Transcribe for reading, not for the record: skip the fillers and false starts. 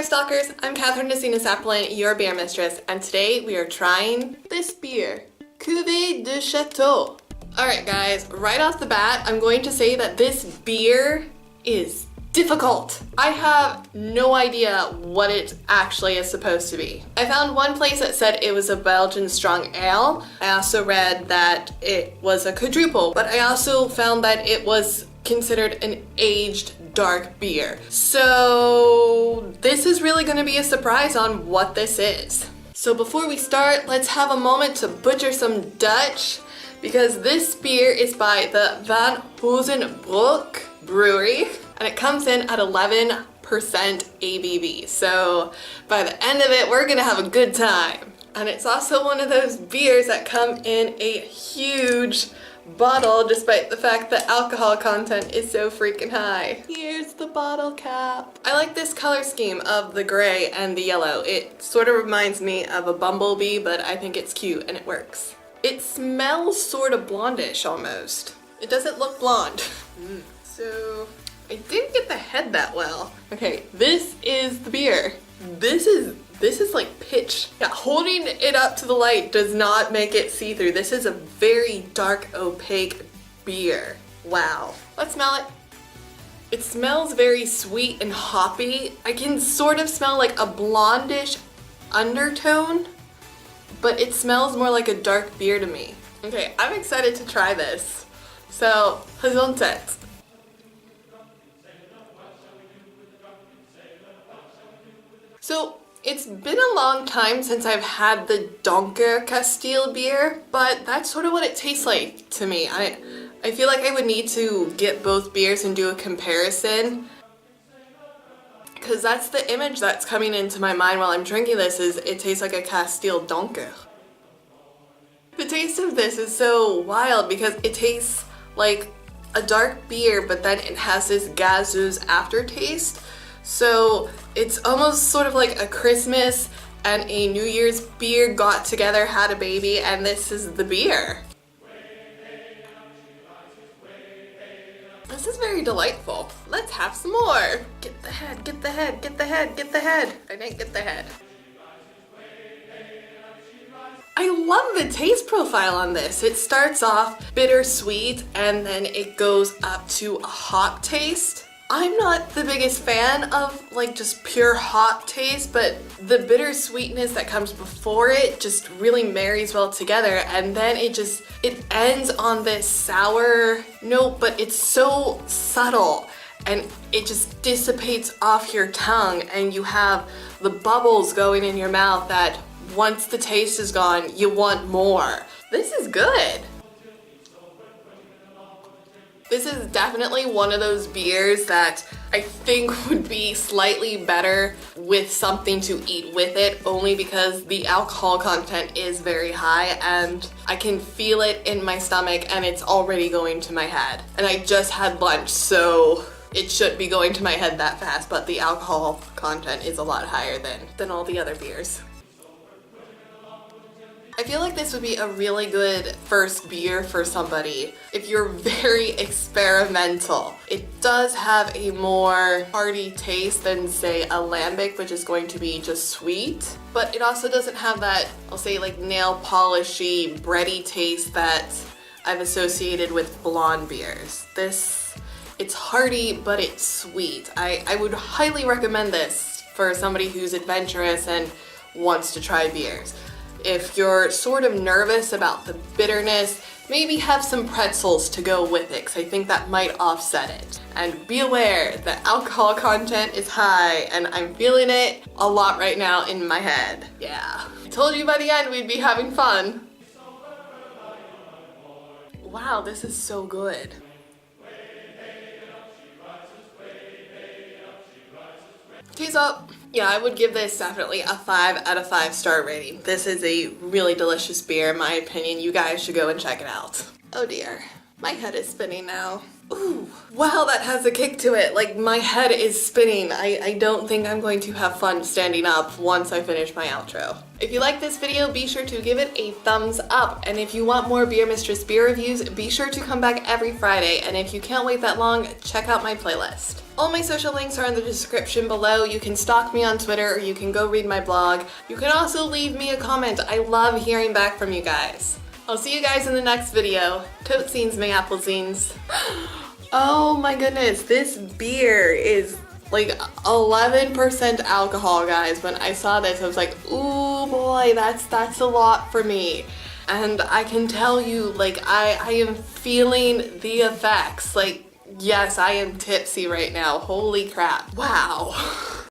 beer stalkers, I'm Kathryn DeSinaasappelen, your beer mistress, and today we are trying this beer, Cuvee du Chateau. Alright guys, right off the bat, I'm going to say that this beer is difficult. I have no idea what it actually is supposed to be. I found one place that said it was a Belgian strong ale. I also read that it was a quadruple, but I also found that it was considered an aged dark beer. So this is really going to be a surprise on what this is. So before we start, let's have a moment to butcher some Dutch, because this beer is by the Honsebrouck Brewery and it comes in at 11% ABV. So by the end of it, we're gonna have a good time. And it's also one of those beers that come in a huge bottle, despite the fact that alcohol content is so freaking high. Here's the bottle cap. I like this color scheme of the gray and the yellow. It sort of reminds me of a bumblebee, but I think it's cute and it works. It smells sort of blondish almost. It doesn't look blonde. So I didn't get the head that well. Okay, this is the beer. This is like pitch. Yeah, holding it up to the light does not make it see-through. This is a very dark, opaque beer. Wow. Let's smell it. It smells very sweet and hoppy. I can sort of smell like a blondish undertone, but it smells more like a dark beer to me. Okay, I'm excited to try this. So, gezondheid. So, it's been a long time since I've had the Donker Kasteel beer, but that's sort of what it tastes like to me. I feel like I would need to get both beers and do a comparison, because that's the image that's coming into my mind while I'm drinking this, is it tastes like a Kasteel Donker. The taste of this is so wild because it tastes like a dark beer, but then it has this gaseous aftertaste. So it's almost sort of like a Christmas and a New Year's beer got together, had a baby, and this is the beer. This is very delightful. Let's have some more. Get the head, get the head, get the head, get the head. I didn't get the head. I love the taste profile on this. It starts off bittersweet and then it goes up to a hop taste. I'm not the biggest fan of like just pure hop taste, but the bittersweetness that comes before it just really marries well together, and then it ends on this sour note, but it's so subtle and it just dissipates off your tongue, and you have the bubbles going in your mouth that once the taste is gone, you want more. This is good. This is definitely one of those beers that I think would be slightly better with something to eat with it, only because the alcohol content is very high and I can feel it in my stomach and it's already going to my head. And I just had lunch, so it should be going to my head that fast, but the alcohol content is a lot higher than all the other beers. I feel like this would be a really good first beer for somebody if you're very experimental. It does have a more hearty taste than, say, a lambic, which is going to be just sweet, but it also doesn't have that, I'll say, like nail polishy, bready taste that I've associated with blonde beers. It's hearty, but it's sweet. I would highly recommend this for somebody who's adventurous and wants to try beers. If you're sort of nervous about the bitterness, maybe have some pretzels to go with it, because I think that might offset it. And be aware that alcohol content is high, and I'm feeling it a lot right now in my head. Yeah. I told you by the end we'd be having fun. Wow, this is so good. Tease up. Yeah, I would give this definitely a 5 out of 5 star rating. This is a really delicious beer in my opinion. You guys should go and check it out. Oh dear, my head is spinning now. Ooh, wow, that has a kick to it. Like, my head is spinning. I don't think I'm going to have fun standing up once I finish my outro. If you like this video, be sure to give it a thumbs up. And if you want more Beer Mistress beer reviews, be sure to come back every Friday. And if you can't wait that long, check out my playlist. All my social links are in the description below. You can stalk me on Twitter, or you can go read my blog. You can also leave me a comment. I love hearing back from you guys. I'll see you guys in the next video. Totes me applescenes. Oh my goodness, this beer is like 11% alcohol, guys. When I saw this, I was like, ooh boy, that's a lot for me. And I can tell you, like, I am feeling the effects. Like, yes, I am tipsy right now. Holy crap. Wow.